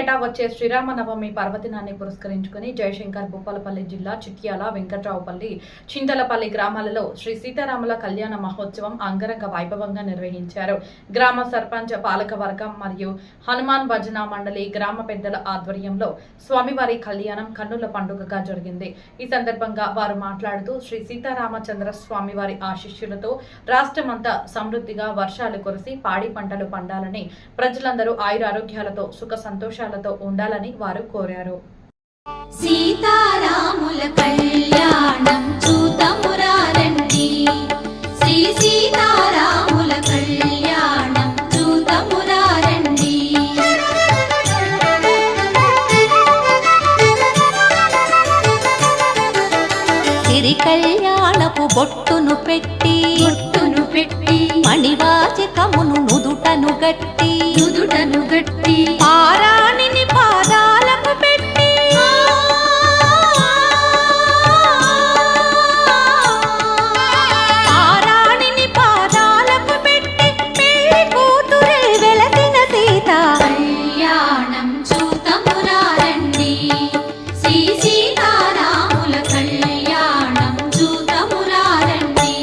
ఏటా వచ్చే శ్రీరామనవమి పర్వదినాన్ని పురస్కరించుకుని జయశంకర్ భూపాలపల్లి జిల్లా చిట్యాల వెంకట్రావుపల్లి చింతలపల్లి గ్రామాలలో శ్రీ సీతారాముల కళ్యాణ మహోత్సవం అంగరంగ వైభవంగా నిర్వహించారు. గ్రామ సర్పంచ్, పాలకవర్గం మరియు హనుమాన్ భజన మండలి గ్రామ పెద్దల ఆధ్వర్యంలో స్వామివారి కళ్యాణం కన్నుల పండుగగా జరిగింది. ఈ సందర్భంగా వారు మాట్లాడుతూ శ్రీ సీతారామచంద్ర స్వామివారి ఆశీస్సులతో రాష్ట్రమంతా సమృద్ధిగా వర్షాలు కురిసి పాడి పంటలు పండాలని, ప్రజలందరూ ఆయురారోగ్యాలతో సుఖ సంతోషాలతో ఉండాలని వారు కోరారు. సీతారాముల కళ్యాణం చూతమురారండి, శ్రీ సీతారాముల కళ్యాణం చూతమురారండి. సిరి కళ్యాణపు బొట్టును పెట్టి మణివాచకమును నుదుటను గట్టి పారాణిని పాదాలకు పెట్టి పెళ్లి కూతురే వెలసిన సీత కళ్యాణం చూతమురారండి, శ్రీ సీతారాముల కళ్యాణం చూతమురారండి.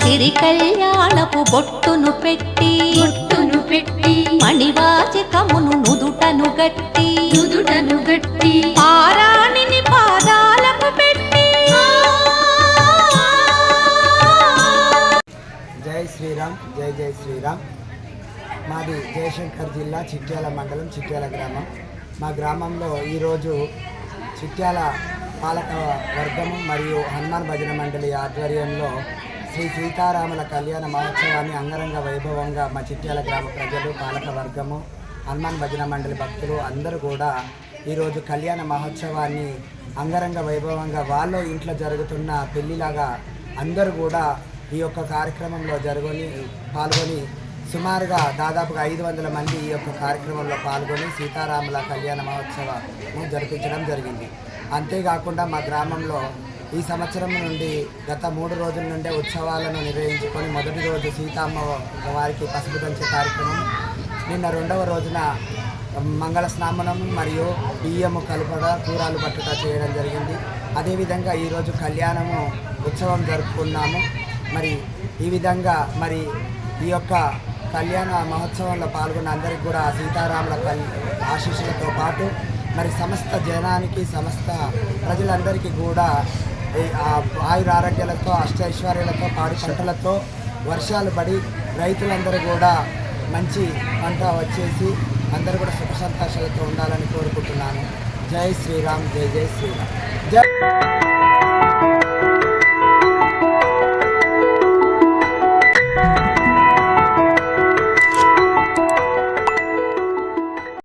సిరి కళ్యాణపు బొట్టును పెట్టి మణివాచకమును నుదుటను గట్టి పారాణిని పాదాలకు పెట్టి. జై శ్రీరామ్, జై జై శ్రీరామ్. మాది జయశంకర్ జిల్లా చిట్యాల మండలం చిట్యాల గ్రామం. మా గ్రామంలో ఈరోజు చిట్యాల పాలక వర్గము మరియు హనుమాన్ భజన మండలి ఆధ్వర్యంలో శ్రీ సీతారాముల కళ్యాణ మహోత్సవాన్ని అంగరంగ వైభవంగా మా చిట్యాల గ్రామ ప్రజలు, పాలక వర్గము, హనుమాన్ భజన మండలి భక్తులు అందరూ కూడా ఈరోజు కళ్యాణ మహోత్సవాన్ని అంగరంగ వైభవంగా వాళ్ళ ఇంట్లో జరుగుతున్న పెళ్లిలాగా అందరూ కూడా ఈ యొక్క కార్యక్రమంలో పాల్గొని సుమారుగా దాదాపుగా 500 మంది ఈ యొక్క కార్యక్రమంలో పాల్గొని సీతారాముల కళ్యాణ మహోత్సవం జరిపించడం జరిగింది. అంతేకాకుండా మా గ్రామంలో ఈ సంవత్సరం నుండి గత 3 రోజుల నుండే ఉత్సవాలను నిర్వహించుకొని మొదటి రోజు సీతమ్మ వారికి పసుపు దంచే కార్యక్రమం, నిన్న 2వ రోజున మంగళ స్నానం మరియు బియ్యము కలుపడ, కూరాలు పట్టుట చేయడం జరిగింది. అదేవిధంగా ఈరోజు కళ్యాణము ఉత్సవం జరుపుకున్నాము. మరి ఈ విధంగా ఈ యొక్క కళ్యాణ మహోత్సవంలో పాల్గొన్న అందరికీ కూడా సీతారాముల ఆశీస్సులతో పాటు సమస్త జనానికి, సమస్త ప్రజలందరికీ కూడా ఆయురారోగ్యాలతో, అష్టైశ్వర్యాలతో, పాడి పంటలతో వర్షాలు పడి రైతులందరూ కూడా మంచి పంట వచ్చేసి అందరూ కూడా సుఖ సంతోషాలతో ఉండాలని కోరుకుంటున్నాను. జై శ్రీరామ్, జై జై శ్రీరామ్. జై